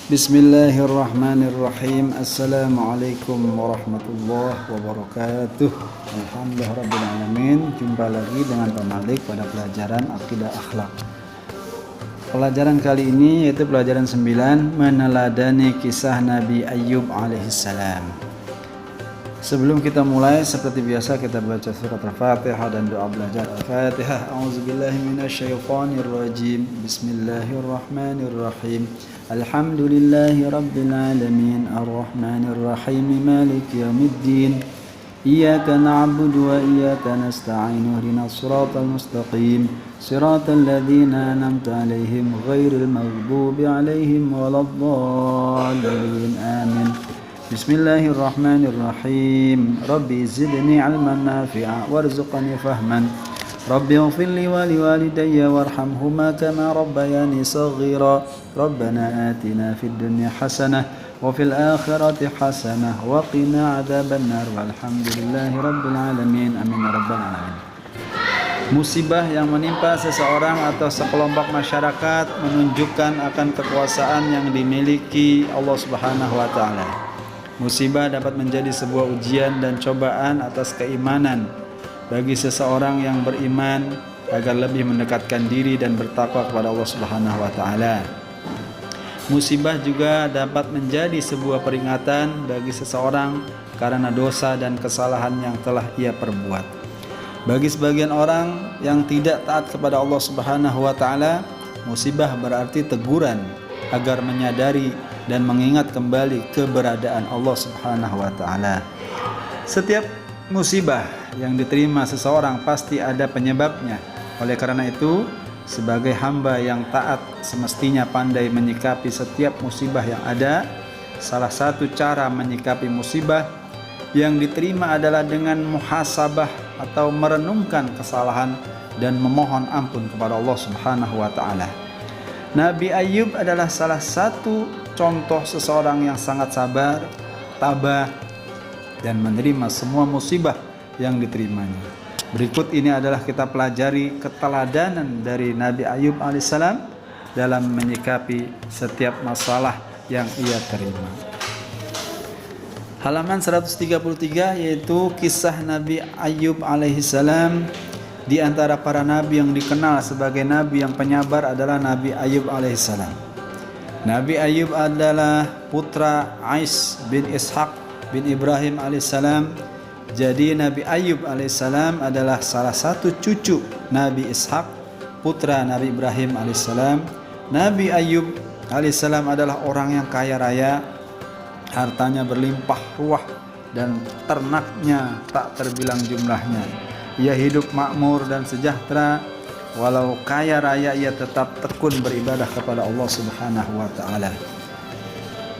Bismillahirrahmanirrahim. Assalamualaikum warahmatullahi wabarakatuh. Alhamdulillahirrabbilalamin. Jumpa lagi dengan Pak Malik pada pelajaran Akidah Akhlak. Pelajaran kali ini yaitu pelajaran 9, meneladani kisah Nabi Ayyub alaihissalam. Sebelum kita mulai, seperti biasa kita baca surat Al-Fatihah dan doa belajar Al-Fatihah. A'udzubillahi minasyaitonirrajim. Bismillahirrahmanirrahim. Alhamdulillahi rabbil alamin. Ar-Rahmanirrahim. Maliki yaumiddin. Iyyaka na'budu wa iyyaka nasta'in. Ihdinas siratal mustaqim. Siratal ladzina an'amta 'alaihim ghairil maghdubi 'alaihim waladdallin. Amin. Bismillahirrahmanirrahim. Rabbi zidni ilman nafi'a warzuqni fahman. Rabbi ighfirli wa liwalidayya warhamhuma kama rabbayani saghira. Rabbana atina fid dunya hasanah wa fil akhirati hasanah wa qina adzabannar. Walhamdulillahi rabbil alamin. Amin ya rabbal alamin. Musibah yang menimpa seseorang atau sekelompok masyarakat menunjukkan akan kekuasaan yang dimiliki Allah Subhanahu wa taala. Musibah dapat menjadi sebuah ujian dan cobaan atas keimanan bagi seseorang yang beriman agar lebih mendekatkan diri dan bertakwa kepada Allah Subhanahu wa taala. Musibah juga dapat menjadi sebuah peringatan bagi seseorang karena dosa dan kesalahan yang telah ia perbuat. Bagi sebagian orang yang tidak taat kepada Allah Subhanahu wa taala, musibah berarti teguran agar menyadari dan mengingat kembali keberadaan Allah Subhanahu wa taala. Setiap musibah yang diterima seseorang pasti ada penyebabnya. Oleh karena itu, sebagai hamba yang taat semestinya pandai menyikapi setiap musibah yang ada. Salah satu cara menyikapi musibah yang diterima adalah dengan muhasabah atau merenungkan kesalahan dan memohon ampun kepada Allah Subhanahu wa taala. Nabi Ayyub adalah salah satu contoh seseorang yang sangat sabar, tabah, dan menerima semua musibah yang diterimanya. Berikut ini adalah kita pelajari keteladanan dari Nabi Ayyub alaihissalam dalam menyikapi setiap masalah yang ia terima. Halaman 133 yaitu kisah Nabi Ayyub alaihissalam. Di antara para nabi yang dikenal sebagai nabi yang penyabar adalah Nabi Ayyub alaihissalam. Nabi Ayyub adalah putra Ais bin Ishaq bin Ibrahim alaihissalam. Jadi Nabi Ayyub alaihissalam adalah salah satu cucu Nabi Ishaq, putra Nabi Ibrahim alaihissalam. Nabi Ayyub alaihissalam adalah orang yang kaya raya, hartanya berlimpah ruah dan ternaknya tak terbilang jumlahnya. Ia hidup makmur dan sejahtera. Walau kaya raya, ia tetap tekun beribadah kepada Allah Subhanahu wa taala.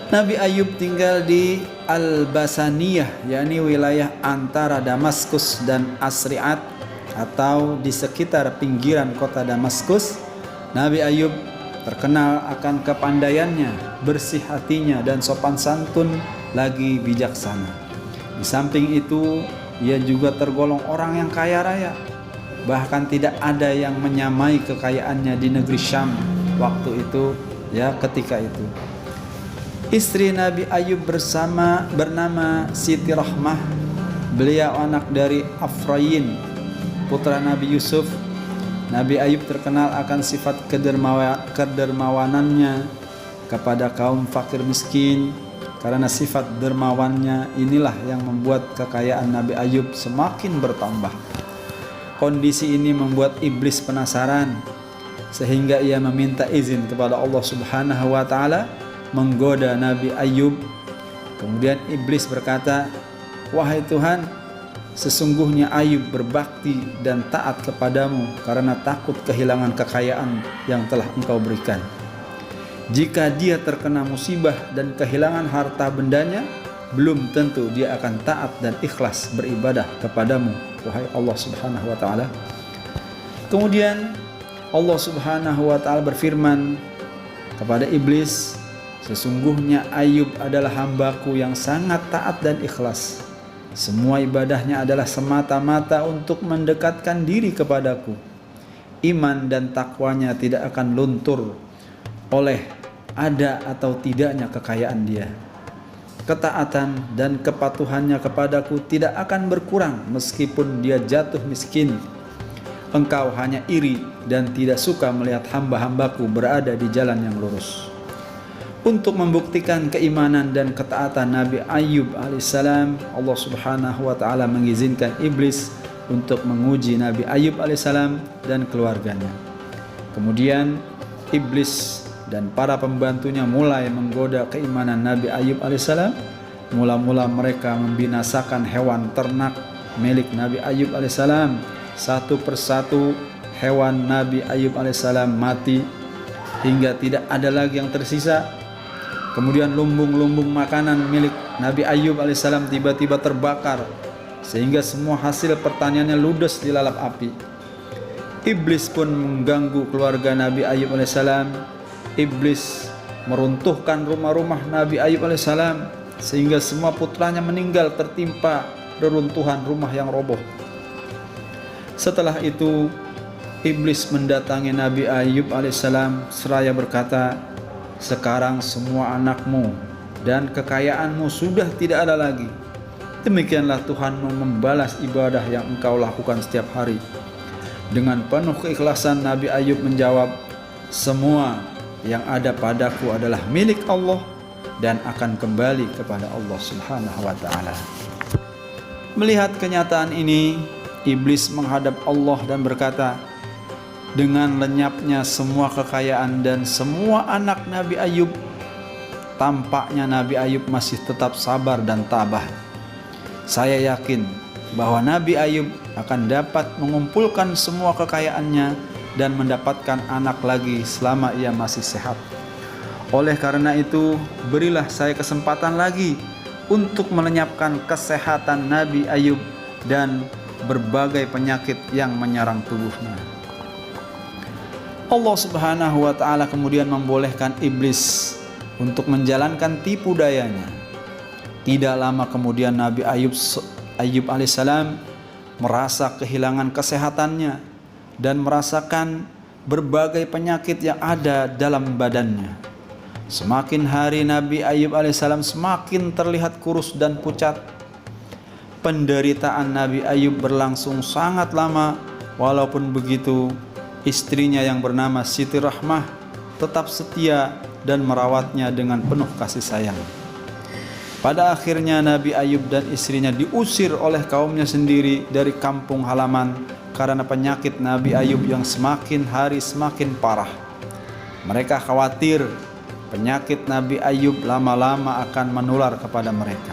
Nabi Ayyub tinggal di Al-Basaniyah, yakni wilayah antara Damaskus dan Asri'at atau di sekitar pinggiran kota Damaskus. Nabi Ayyub terkenal akan kepandaiannya, bersih hatinya dan sopan santun lagi bijaksana. Di samping itu, ia juga tergolong orang yang kaya raya. Bahkan tidak ada yang menyamai kekayaannya di negeri Syam waktu itu, ketika itu. Istri Nabi Ayyub bernama Siti Rahmah. Beliau anak dari Afrayin, putra Nabi Yusuf. Nabi Ayyub terkenal akan sifat kedermawanannya kepada kaum fakir miskin. Karena sifat dermawannya inilah yang membuat kekayaan Nabi Ayyub semakin bertambah. Kondisi ini membuat iblis penasaran, sehingga ia meminta izin kepada Allah Subhanahu wa taala menggoda Nabi Ayyub. Kemudian iblis berkata, "Wahai Tuhan, sesungguhnya Ayyub berbakti dan taat kepadamu karena takut kehilangan kekayaan yang telah Engkau berikan. Jika dia terkena musibah dan kehilangan harta bendanya, belum tentu dia akan taat dan ikhlas beribadah kepadamu, wahai Allah Subhanahu wa taala." Kemudian Allah Subhanahu wa taala berfirman kepada iblis, "Sesungguhnya Ayyub adalah hambaku yang sangat taat dan ikhlas. Semua ibadahnya adalah semata-mata untuk mendekatkan diri kepadaku. Iman dan takwanya tidak akan luntur oleh ada atau tidaknya kekayaan dia. Ketaatan dan kepatuhannya kepadaku tidak akan berkurang meskipun dia jatuh miskin. Engkau hanya iri dan tidak suka melihat hamba-hambaku berada di jalan yang lurus. Untuk membuktikan keimanan dan ketaatan Nabi Ayub alaihissalam, Allah subhanahu wa ta'ala mengizinkan iblis untuk menguji Nabi Ayub alaihissalam dan keluarganya. Kemudian iblis dan para pembantunya mulai menggoda keimanan Nabi Ayub alaihissalam. Mula-mula mereka membinasakan hewan ternak milik Nabi Ayub alaihissalam. Satu persatu hewan Nabi Ayub alaihissalam mati hingga tidak ada lagi yang tersisa. Kemudian lumbung-lumbung makanan milik Nabi Ayub alaihissalam tiba-tiba terbakar sehingga semua hasil pertaniannya ludes dilalap api. Iblis pun mengganggu keluarga Nabi Ayub alaihissalam. Iblis meruntuhkan rumah-rumah Nabi Ayub alaihissalam sehingga semua putranya meninggal tertimpa reruntuhan rumah yang roboh. Setelah itu iblis mendatangi Nabi Ayub alaihissalam seraya berkata, sekarang semua anakmu dan kekayaanmu sudah tidak ada lagi. Demikianlah Tuhanmu membalas ibadah yang engkau lakukan setiap hari. Dengan penuh keikhlasan Nabi Ayub menjawab, semua yang ada padaku adalah milik Allah dan akan kembali kepada Allah subhanahu wa ta'ala. Melihat kenyataan ini, iblis menghadap Allah dan berkata, dengan lenyapnya semua kekayaan dan semua anak Nabi Ayub, tampaknya Nabi Ayub masih tetap sabar dan tabah. Saya yakin bahwa Nabi Ayub akan dapat mengumpulkan semua kekayaannya dan mendapatkan anak lagi selama ia masih sehat. Oleh karena itu, berilah saya kesempatan lagi untuk melenyapkan kesehatan Nabi Ayub dan berbagai penyakit yang menyerang tubuhnya. Allah subhanahu wa ta'ala kemudian membolehkan iblis untuk menjalankan tipu dayanya. Tidak lama kemudian Nabi Ayub alaihissalam merasa kehilangan kesehatannya dan merasakan berbagai penyakit yang ada dalam badannya. Semakin hari Nabi Ayub alaihissalam semakin terlihat kurus dan pucat. Penderitaan Nabi Ayub berlangsung sangat lama. Walaupun begitu, istrinya yang bernama Siti Rahmah tetap setia dan merawatnya dengan penuh kasih sayang. Pada akhirnya Nabi Ayub dan istrinya diusir oleh kaumnya sendiri dari kampung halaman karena penyakit Nabi Ayub yang semakin hari semakin parah. Mereka khawatir penyakit Nabi Ayub lama-lama akan menular kepada mereka.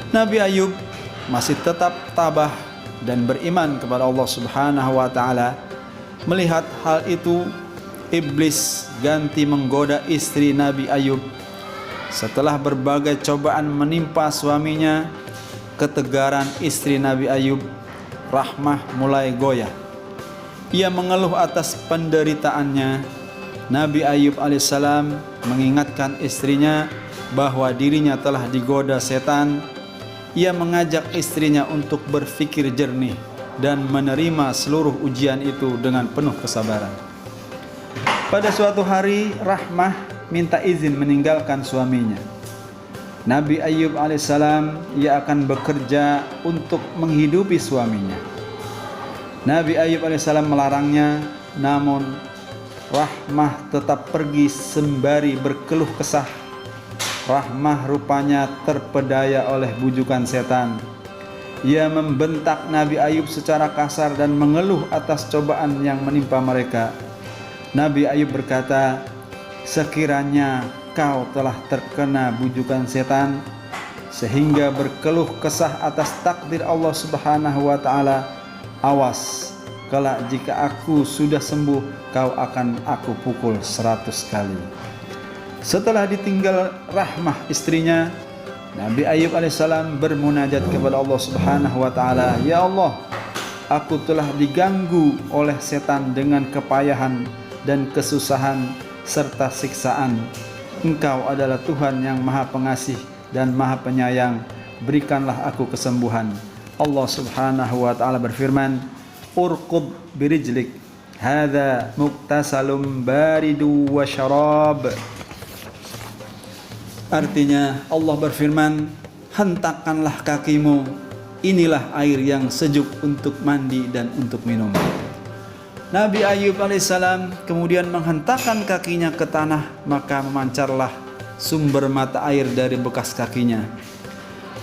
Nabi Ayub masih tetap tabah dan beriman kepada Allah subhanahu wa ta'ala. Melihat hal itu, iblis ganti menggoda istri Nabi Ayub. Setelah berbagai cobaan menimpa suaminya, ketegaran istri Nabi Ayub, Rahmah, mulai goyah. Ia mengeluh atas penderitaannya. Nabi Ayub alaihissalam mengingatkan istrinya bahwa dirinya telah digoda setan. Ia mengajak istrinya untuk berpikir jernih dan menerima seluruh ujian itu dengan penuh kesabaran. Pada suatu hari, Rahmah minta izin meninggalkan suaminya. Nabi Ayub alaihissalam, ia akan bekerja untuk menghidupi suaminya. Nabi Ayub alaihissalam melarangnya, namun Rahmah tetap pergi sembari berkeluh kesah. Rahmah rupanya terpedaya oleh bujukan setan. Ia membentak Nabi Ayub secara kasar dan mengeluh atas cobaan yang menimpa mereka. Nabi Ayub berkata, sekiranya kau telah terkena bujukan setan sehingga berkeluh kesah atas takdir Allah subhanahu wa ta'ala, awas, kelak jika aku sudah sembuh, kau akan aku pukul 100 kali. Setelah ditinggal Rahmah istrinya, Nabi Ayub alaihissalam bermunajat kepada Allah subhanahu wa ta'ala, ya Allah, aku telah diganggu oleh setan dengan kepayahan dan kesusahan serta siksaan. Engkau adalah Tuhan yang maha pengasih dan maha penyayang, berikanlah aku kesembuhan. Allah subhanahu wa ta'ala berfirman, urqud birijlik, hadza muktasalum baridu wa syarab. Artinya Allah berfirman, hentakkanlah kakimu, inilah air yang sejuk untuk mandi dan untuk minum. Nabi Ayub alaihissalam kemudian menghentakkan kakinya ke tanah, maka memancarlah sumber mata air dari bekas kakinya.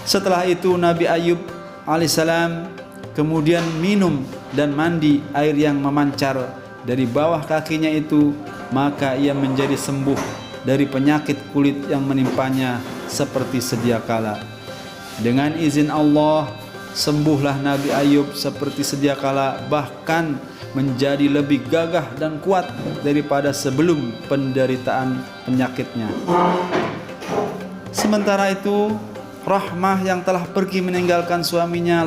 Setelah itu Nabi Ayub alaihissalam kemudian minum dan mandi air yang memancar dari bawah kakinya itu, maka ia menjadi sembuh dari penyakit kulit yang menimpanya seperti sedia kala. Dengan izin Allah, sembuhlah Nabi Ayub seperti sedia kala, bahkan menjadi lebih gagah dan kuat daripada sebelum penderitaan penyakitnya. Sementara itu, Rahmah yang telah pergi meninggalkan suaminya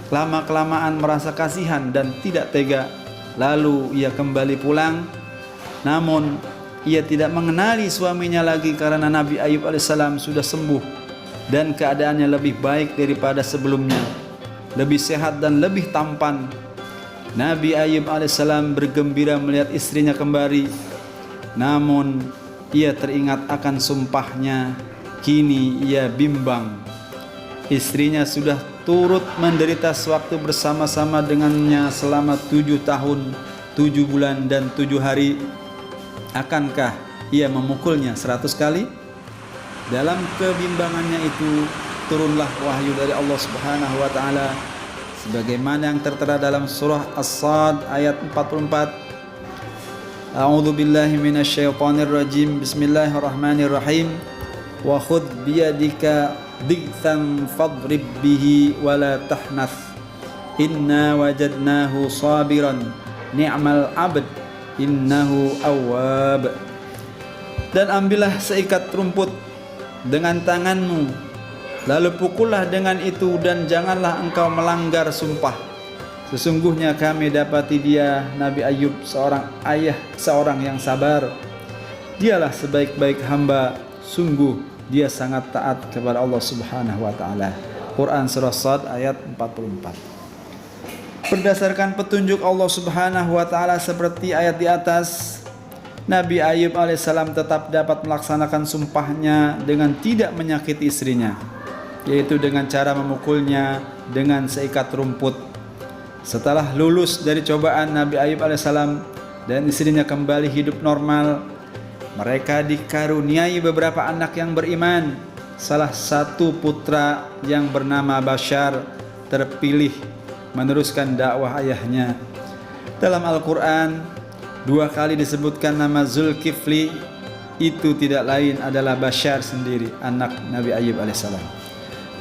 lama-kelamaan merasa kasihan dan tidak tega. Lalu ia kembali pulang, namun ia tidak mengenali suaminya lagi karena Nabi Ayub alaihissalam sudah sembuh dan keadaannya lebih baik daripada sebelumnya, lebih sehat dan lebih tampan. Nabi Ayub alaihissalam bergembira melihat istrinya kembali, namun ia teringat akan sumpahnya. Kini ia bimbang. Istrinya sudah turut menderita sewaktu bersama-sama dengannya selama 7 tahun, 7 bulan dan 7 hari. Akankah ia memukulnya 100 kali? Dalam kebimbangannya itu turunlah wahyu dari Allah Subhanahu wa taala sebagaimana yang tertera dalam surah As-Sad ayat 44. A'udzu billahi minasyaitonir rajim. Bismillahirrahmanirrahim. Wa khudh biyadika dhigthan fadrib bihi wa la tahnath. Inna wajadnahu sabiran ni'mal 'abd innahu awwab. Dan ambillah seikat rumput dengan tanganmu, lalu pukullah dengan itu, dan janganlah engkau melanggar sumpah. Sesungguhnya kami dapati dia, Nabi Ayub, seorang ayah, seorang yang sabar. Dialah sebaik-baik hamba, sungguh dia sangat taat kepada Allah Subhanahu wa taala. Quran surah Sad ayat 44. Berdasarkan petunjuk Allah Subhanahu wa taala seperti ayat di atas, Nabi Ayub alaihissalam tetap dapat melaksanakan sumpahnya dengan tidak menyakiti istrinya, yaitu dengan cara memukulnya dengan seikat rumput. Setelah lulus dari cobaan, Nabi Ayub alaihissalam dan istrinya kembali hidup normal. Mereka dikaruniai beberapa anak yang beriman. Salah satu putra yang bernama Bashar terpilih meneruskan dakwah ayahnya. Dalam Al-Quran 2 kali disebutkan nama Zulkifli, itu tidak lain adalah Bashar sendiri, anak Nabi Ayub alaihissalam.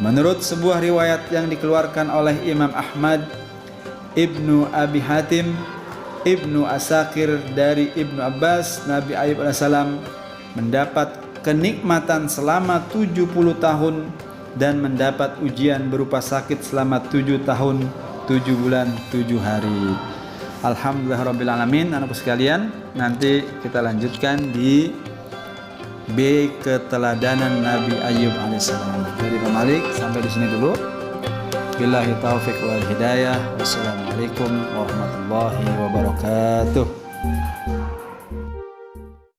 Menurut sebuah riwayat yang dikeluarkan oleh Imam Ahmad, Ibnu Abi Hatim, Ibnu Asakir dari Ibnu Abbas, Nabi Ayub alaihissalam mendapat kenikmatan selama 70 tahun dan mendapat ujian berupa sakit selama 7 tahun, 7 bulan, 7 hari. Alhamdulillah rabbil alamin. Anak sekalian, nanti kita lanjutkan di B, keteladanan Nabi Ayub alaihissalam. Jadi Pak Malik, sampai di sini dulu. Billahi taufiq wal hidayah. Wassalamualaikum warahmatullahi wabarakatuh.